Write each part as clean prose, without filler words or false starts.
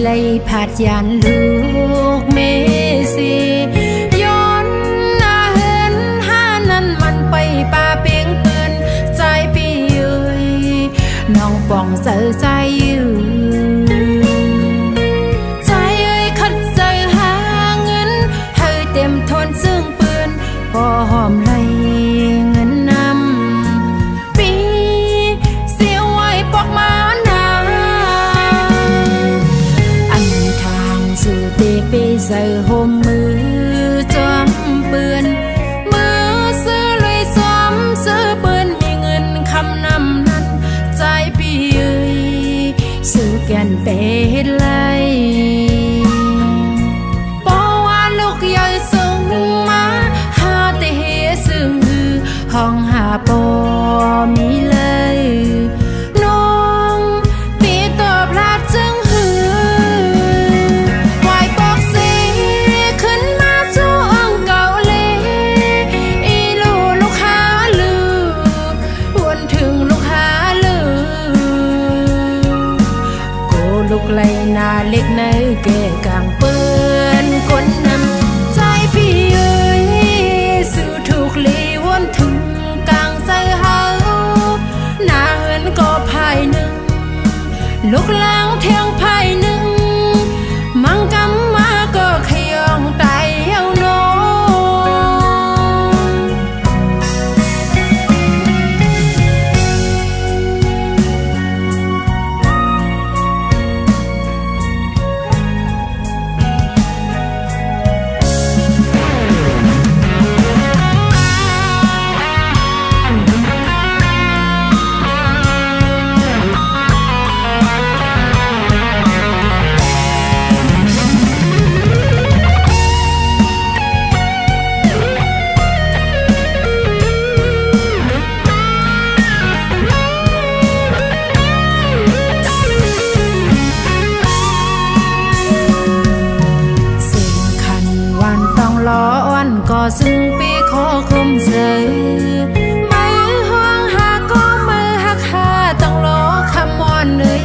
lấy phạt giàn lúc mê siย้อนหน้าเห็นหานั้นมันไปป่าเปียงเปือนใจพี่เอ้ยน้องป่องเสือใจอยู่ใจเอ้ยคัดใจหาเงินให้เต็มทนซึ่งเปือนพอหอมไหลเงินนำปีเสียไว้ปอกมานาอันทางสู่เตไปใส่ห่มมือจอมเปือนมือซื้อเลยซ้อมซื้อเปือนมีเงินคำนำนั้นใจพี่เอ้ยซื้อแก่นเป็ดไหลเพราะว่าลูกใหญ่ส่งมาหาแต่เฮซึ่งห้องหาปอมีเลยน้องตีตอบรัดจึงหือวายปอกสีขึ้นมาจู้อ่องเก่าเลยอีลูกหาลือวนถึงลูกหาลือโกลูกไหลนาเล็กในแก่กลางเปื้อนคนนำใจพี่เอ้ยสู่ถูกลีวนถึงกลางใจเฮาหน้าเหินก็ภายหนึ่งลูกล้างเทียงภายหนึ่งมังกำมาก็ขยองไตเอาโนก็ซึ่งปีขอคมเสือมือห้องหาก็มือหักหาต้องรอคำมอนเลย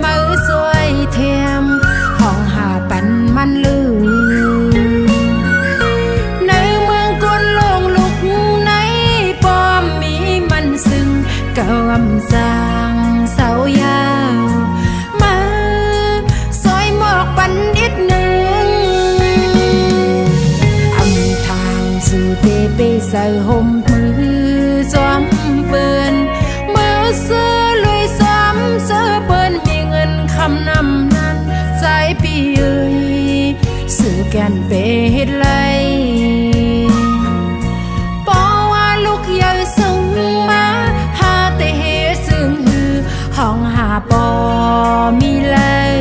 มือสวยเทียมห้องหาปันมันลือในเมืองกนลงลุกในป้อมมีมันซึ่งเก่าอำจางเสายาวมือสอยหมอกปันนิดหนึ่งสู่เตไปใส่ห่มมือจอมเปือนมือซื้อลุยซ้อมซื้อเปือนมีเงินคำนำนั้นใจพี่เอ้ยซื้อแก่นเป็ดไหลเพราะว่าลูกใหญ่ส่งมาหาแต่เฮซึ่งหือห้องหาปอมีเลย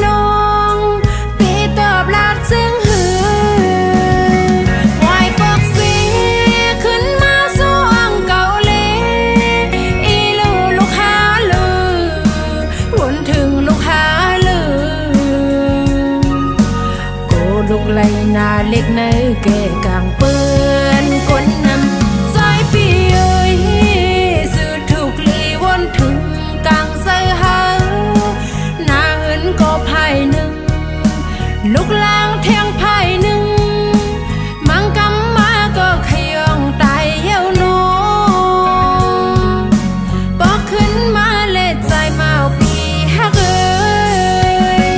น้องตีตอบรัดซึ่งหือลูกไหลนาเล็กในแก่กลางเปื้อนคนนำใจพี่เอ้ยสื่อถูกลีวนถึงกลางใจเฮาหน้าเหินก็ภายหนึ่งลูกล้างเทียงภายหนึ่งมังกำมาก็ขยองตายเย้าโนปอกขึ้นมาเล็ดใจมาปีฮักเอ้ย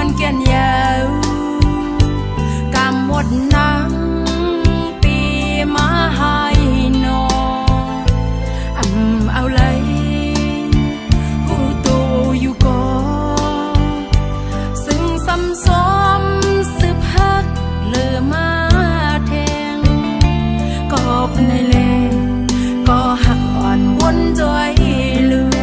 อนแก่นยาวกำหมดนังปีมาให้นอเอาเลยหูตูอยู่ก่อซึ่งซ้ำซ้อมสืบฮักเลือมาแทงก็ในแลก็หักอ่อนวนจอยลืม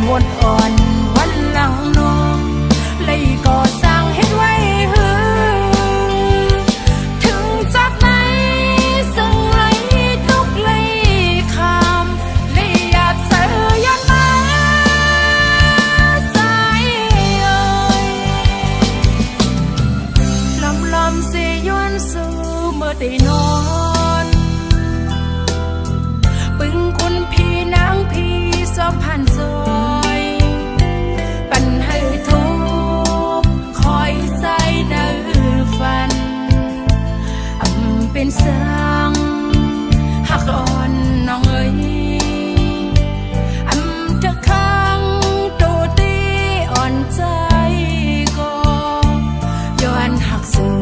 หมดอ่อนวันหลังน้องเลยก่อสร้างเฮ็ดไว้หือถึงจากไหนซึ่งไหลตุกไหลคำเลยอยากเสือยันมาใจเอ่ยลำเสียย้อนสู่เมื่อได้นอนปึงคุณพี่นางพี่สองพันโซเป็นเสียงหักอ่อนน้องเอ๋ยจะข้างตัวตีอ่อนใจก็ย้อนหักสู่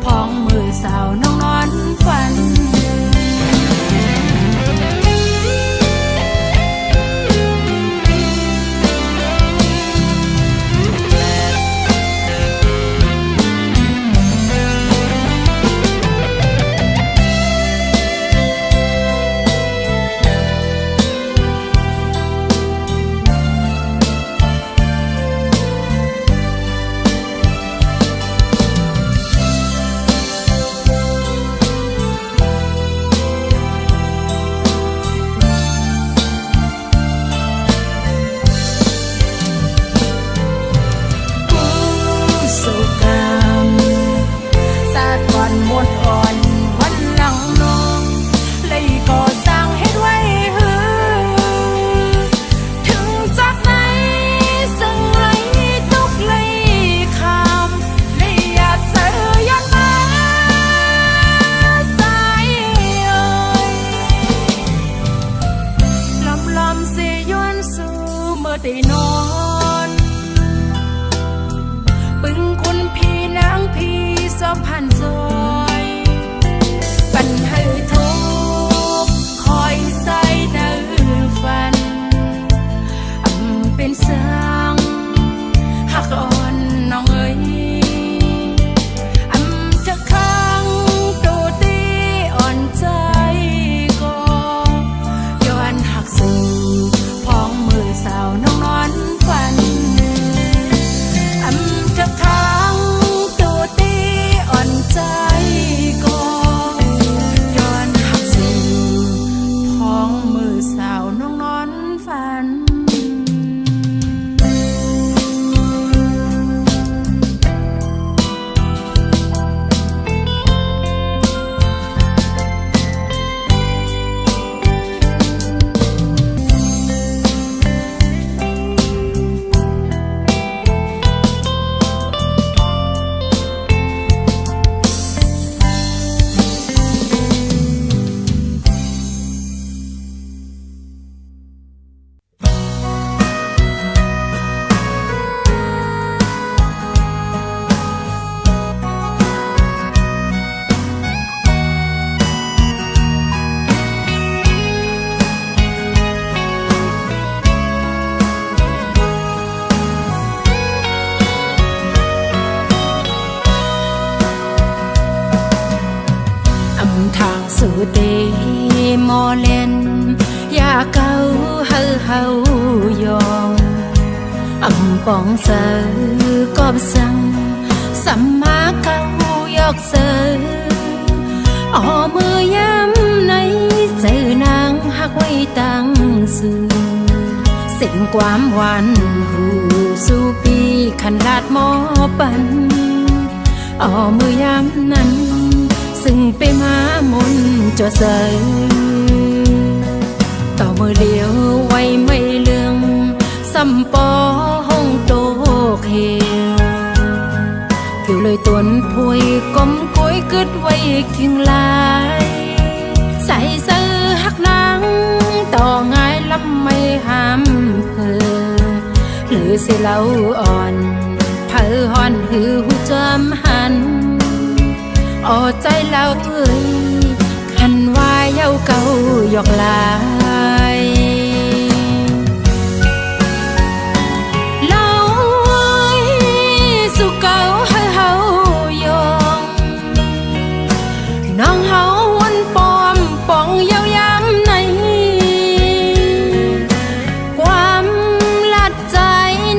พ้องมือสาวน้องนอนฝันหมดอ่อนวันหลังน้องเลยก่อสร้างเฮ็ดไว้หือถึงจากไหนซึ่งไหลตุกไหลคำเลยอยากเสือยันมาใจเอ่ยลำเสียย้อนสู่เมื่อได้นอนปึงคุณพี่นางพี่สองพันโซปันให้ทุกคอยใส่ในฝันเป็นเสียงหักอ่อนน้องเอ๋ยจะข้างตัวตีอ่อนใจก็ย้อนหักสู่พ้องมือสาวน้องนอนฝันจะข้างตัวตีอ่อนใจก็ย้อนหักสู่พ้องมือสาวน้องนอนฝันทางสู่เตมอเลนอยากเกาเฮายองปองเสือกอบสังสัมมาเกายอกเสือมือย้ำในเจอนางหักไว้ตั้งสื่อสิ่งความหวานหูสู่ปีขันลาดหมอปันมือย้ำนั้นซึ่งไปมามนจอเสยต่อมือเดียวไว้ไม่เลืองสัมปอห้องโตเขียวผิวเลยตวนพวยก้มก้อยกึดไว้คิงลายส ใส่ซื้อหักนางต่อง่ายลำไม่ห้ามเพอหรือสิเล่าอ่อนเผอฮอนหือหูจำหันออใจเล่าเอ้ยคันว่าเย้าเก่าหยอกลายเล่าเอ้ยสุเก่าให้เฮายองน้องเฮาวันปอมปองเย้ายามในความลัดใจ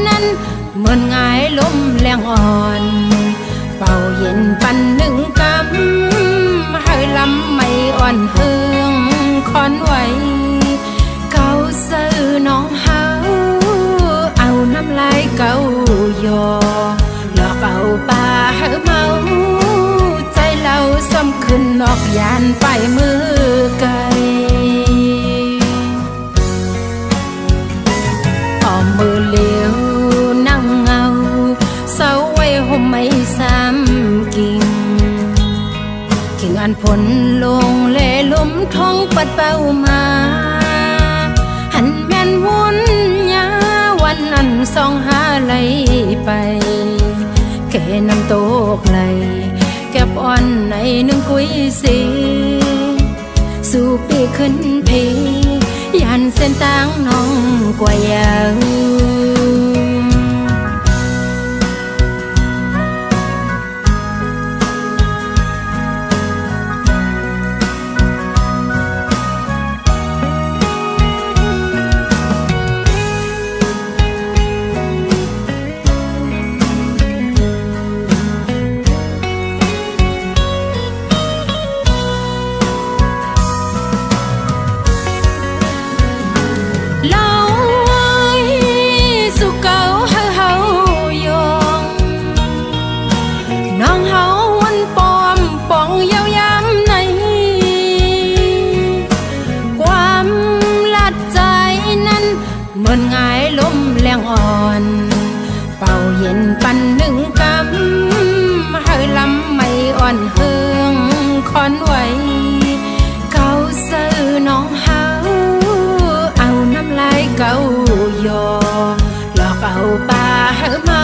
นั้นเหมือนง่ายลมแรงอ่อนเป่าเย็นปันหนึ่งกำให้ลำไม่อ่อนเฮืองคอนไว้เก่าซื้อน้องเฮาเอาน้ำลายเก่ายอหลอกเอาปลาให้เมาใจเราซ้ำขึ้นนอกยานไปมือไกลอ้อมมือเลี้ยวนั่งเงาเศร้าไว้ห่มไม่ซ้ำกิ่งอันผลลงเล่ล้มท้องปัดเป้ามาหันแม่นวนยาวันนั้นสองหาไหลไปแค่น้ำตกไหลแก็บอ่อนในหนึ่งกุยสีสู่ปีขึ้นพียันเส้นต่างน้องกว่ายาวเหมือนง่ายลมแรงอ่อนเป่าเย็นปันหนึ่งกำให้ลำไม่อ่อนเฮืองคอนไว้เก่าซื้อน้องเฮาเอาน้ำลายเก่ายอหลอกเอาปลาให้เมา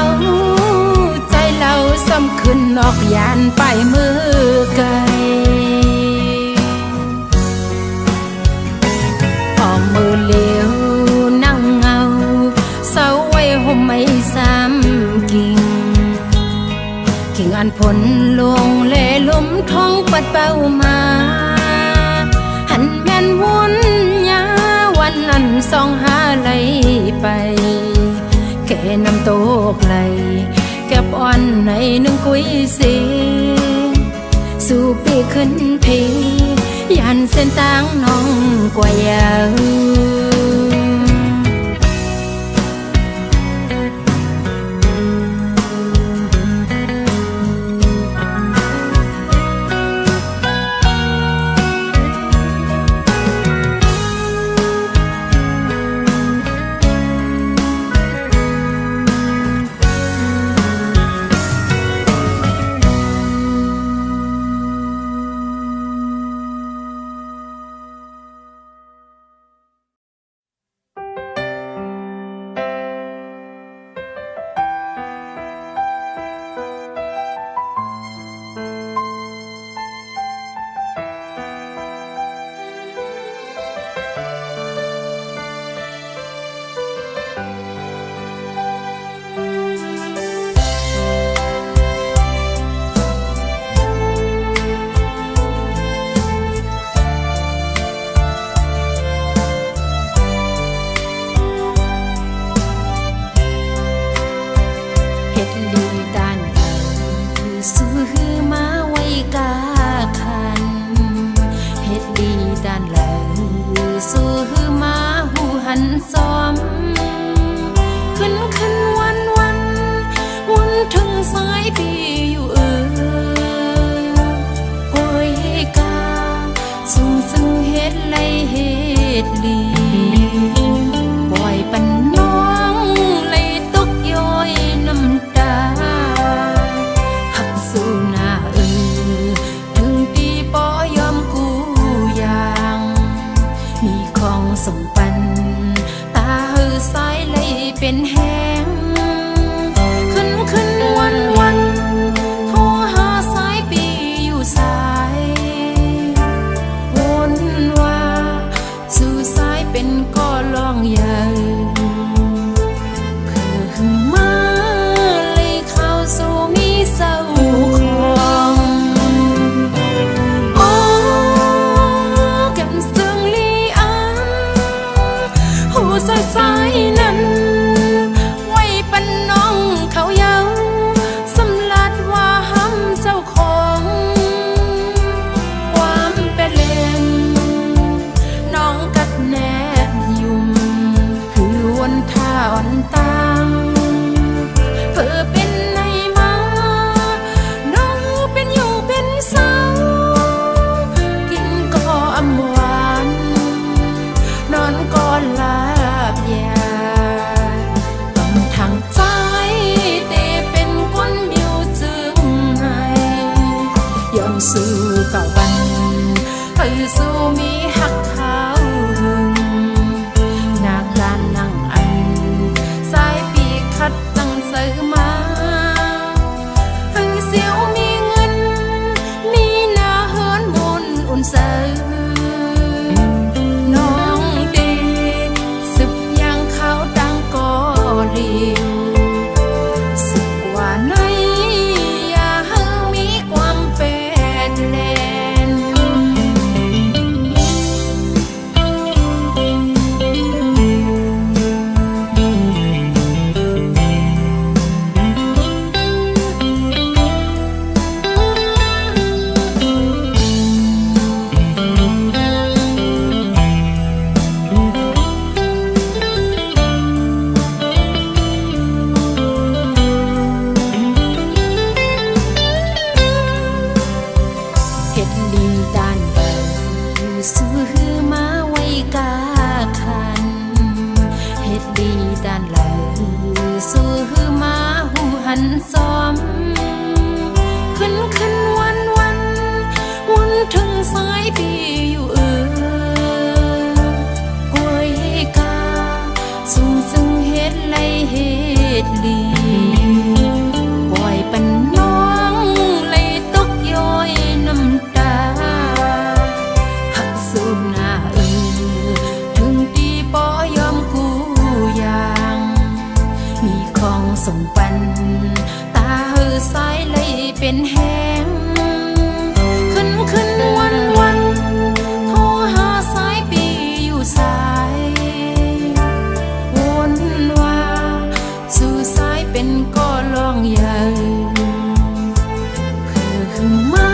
ใจเราซ้ำขึ้นนอกยานไปมือไกลอ้อมมือเลี้ยวไม่ซ้ำกิ่งอันผลลงเล่ล้มท้องปัดเป้ามาหันแม่นวนยาวันนั้นสองหาไหลไปแค่น้ำตกไหลแก็บอ่อนในหนึ่งกุยสีสู่ปีขึ้นพียันเส้นต่างน้องกว่ายาว ให้สู้มีหักเขาหึงหน้าการนั่งอันสายปีคัดตั้งเสือมาให้เสียวมีเงินมีหน้าเฮินมนอุ่นเสือน้องดีสึบยังเขาดังก่อเลียวสึกว่าในอย่าให้มีความเป็นแลนเฮ็ดดีด้านเบาซื้อมาไว้กาคันเฮ็ดดีด้านเหลาซื้อมาหูหันซ้อมขึ้นวันถึงสายปีอยู่กล้วยกาสูงซึ่งเฮ็ดไรเฮ็ดลีปล่อยปันน้องเลยตกย้อยน้ำตาหักสู้หน้าถึงตีปอยอมกูอย่างมีของส่งปันตาเฮือสายเลยเป็นแห้งขึ้นวันโทรหาสายปีอยู่สายวนว่าสู่สายเป็นก็ลองใหญ่คือมา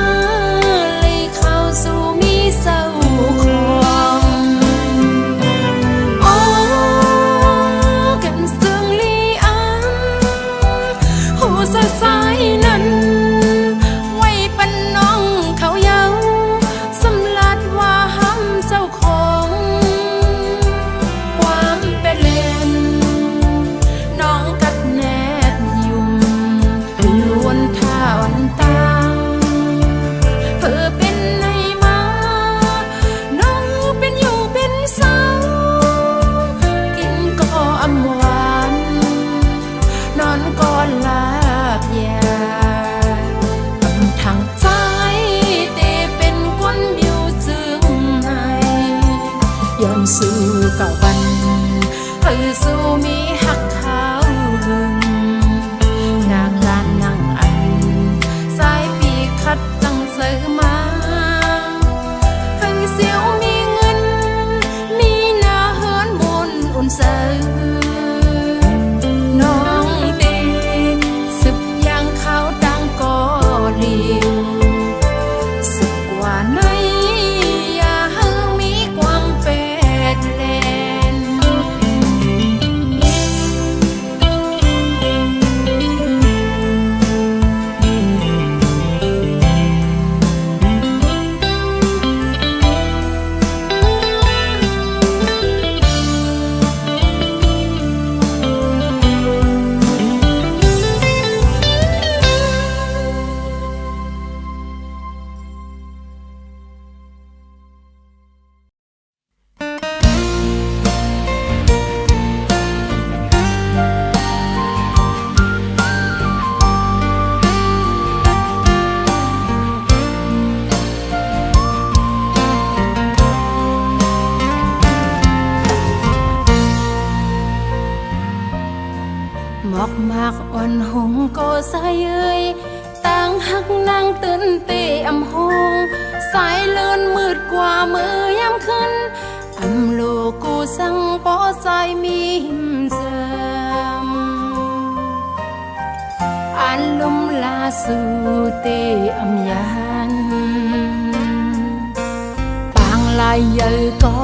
เลยเข้าสู่มีเศร้าของโอ้กันเสื่องลีอันหูสายนั้นไว้ปันน้องเขาเยาสำลัดว่าห้ำเจ้าของความเป็นเลนน้องกัดแนบยุ่มอยู่วนท่าวันตางเพื่อเป็นในมาน้องเป็นอยู่เป็นเศร้ากินก็อำหวานนอนก็ลาบยาทางใจเตเป็นคนอยู่ซึ่งในยอมสู้กับวันให้สู้มีหักเขาหึงหน้าการนั่งอันสายปีคัดตั้งเสือมาให้เสียวมีเงินมีหน้าเฮินมนอุ่นเสือน้องดีสึบยังเขาดังก่อเลียวสึกว่าในอย่าให้มีความเป็นแลน หมอกมากอ่อนหงก็สายเอ้ยต่างหักนางตื่นเตะอำหงสายเลื่อนมืดกว่ามือยามขึ้นอำโลกูสั่งปอสายมีหิมเสมอันลมลาสู่เตะอำยันปางลายเยอะก็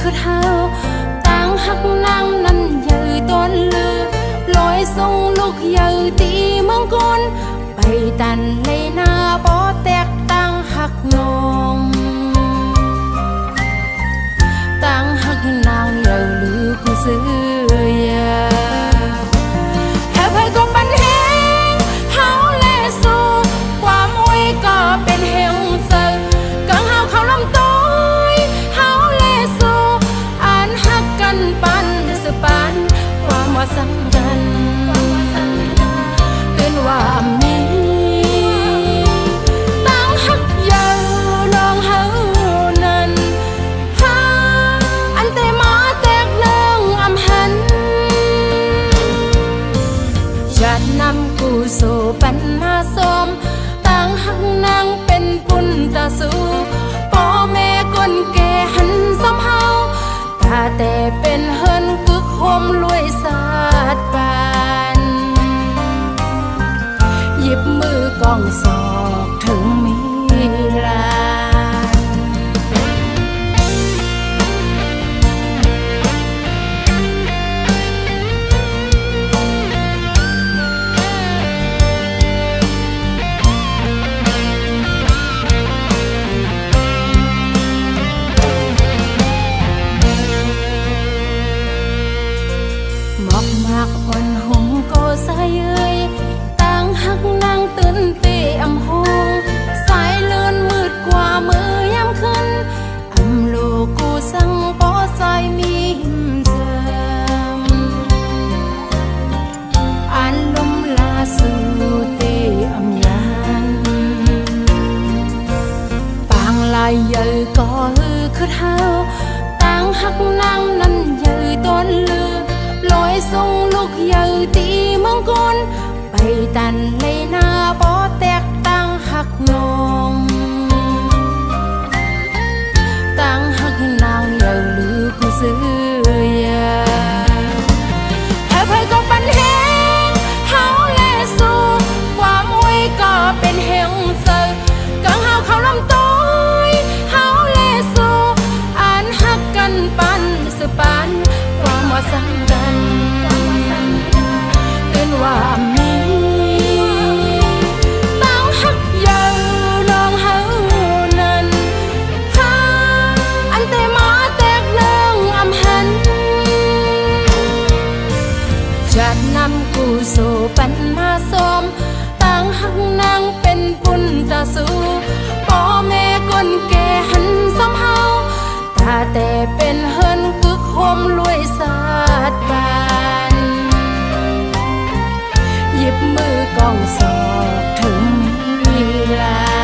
คือเท้าต่างหักนางนั้นเยอะต้นลือลอยส่งลูกเยอะตีเมืองกนไปตันเลยหน้าปอแตกต่างหักนองต่างหักนางเยอะลือกูซื้อยาแค่เพื่อนก็บันเฮงเฮาแลสู้ความไว้ก็เป็นเฮงเสือกังเฮาเขาลำต้น giờ có khứt hao tang hắc nang năn giờ tôn lừa lối sông lúc giờ tí mong con bay tàn lấy na bó tẹt tang hắc nong tang hắc nang giờ lừa cô xưa ya hãy phải có bắn hẹn háo lệ xu qua môi có bên hẹn sờ càng hao khao lắm tối háo lệ xu an hắcกันปันสืบปันความว่าสังกันเกินว่ามีตั้งหักเยาลองเฮานั้นหาอันแต่มาแตกเลื่องอำหันจะนำกูสู่ปันมาสมตั้งหักนางเป็นปุญตาสู่พ่อแม่คนแก่หันซ้ำเฮาถ้าแต่เป็นเฮินกึกโฮมรวยสาดบานหยิบมือกองสอบถึงมีลาเ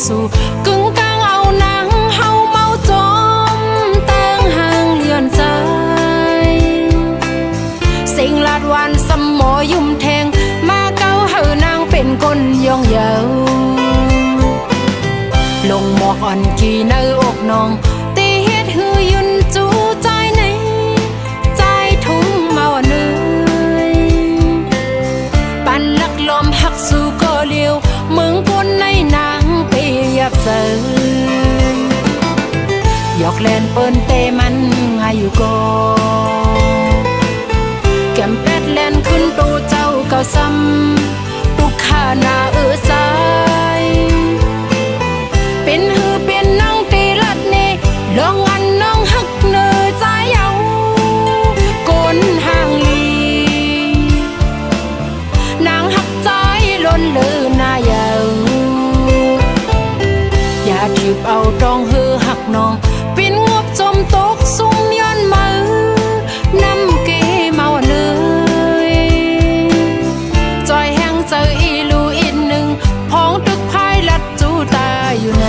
สู่กึ่งกลางเอานางเฮาเมาจอมตั้งห่างเลือนใจสิ่งลาดวันสมอยุ่มแทงมาเก้าเฮานางเป็นคนย่องเยาลงหมอกอ่อนกี่ในอกน้องตีเฮ็ดหือยุนจูใจในใจทุ่งเมาเนยปันลักลมหักสู่ก็เลียวมึงปนในนางเปียบเสยหยอกเล่นเปิ้นเตมันหาอยู่ก็แก้มเป็ดเล่นขึ้นตูเจ้าเก่าซ้ำตุกขาหน้าสายเป็นหือเป็นน้องตีลัดเนลองอันน้องหักเนอใจเอาโกนห่างลีนางหักใจล้นเลือหน้าเยาอย่าจีบเอาตองหือหักน้องปินงบจมตกสุ่มย้อนมือน้ำเกเมาเนยจอยแห้งเจออีลูอีกหนึ่งพ้องตึกพายลัดจูตาอยู่ไหน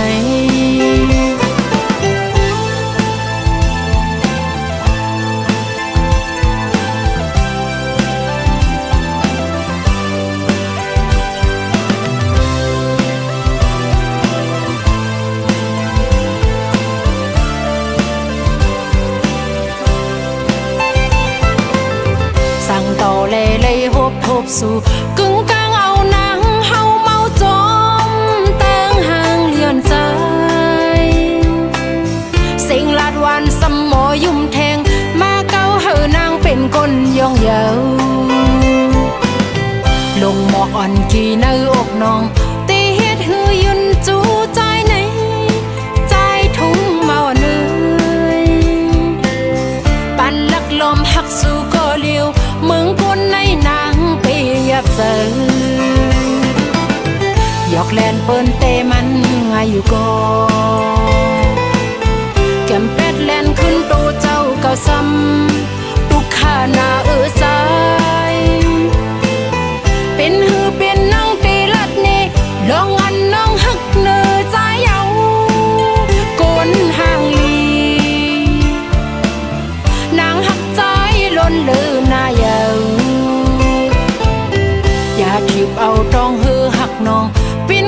สั่งต่อเล่เล่ฮบทบสู่กึ่งกลางเอานางเฮาเมาจอมตั้งห่างเลือนใจสิ่งลาดวันสมอยุ่มแทงมาเก้าเฮานางเป็นคนย่องเยาลงหมอกอ่อนกี่ในอกน้องตีเฮ็ดหือยุนจูใจในใจทุ่งเมาเนยปันลักลมหักสู่ก็เลียวมึงปนในนางเปียบเสยหยอกเล่นเปิ้นเตมันหาอยู่ก็แก้มเป็ดเล่นขึ้นตูเจ้าเก่าซ้ำตุกขาหน้าสายเป็นหือเป็นน้องตีลัดเนลองอันน้องหักเนอใจเอาโกนห่างลีนางหักใจล้นเลือหน้าเยาอย่าจีบเอาตองหือหักน้องปิน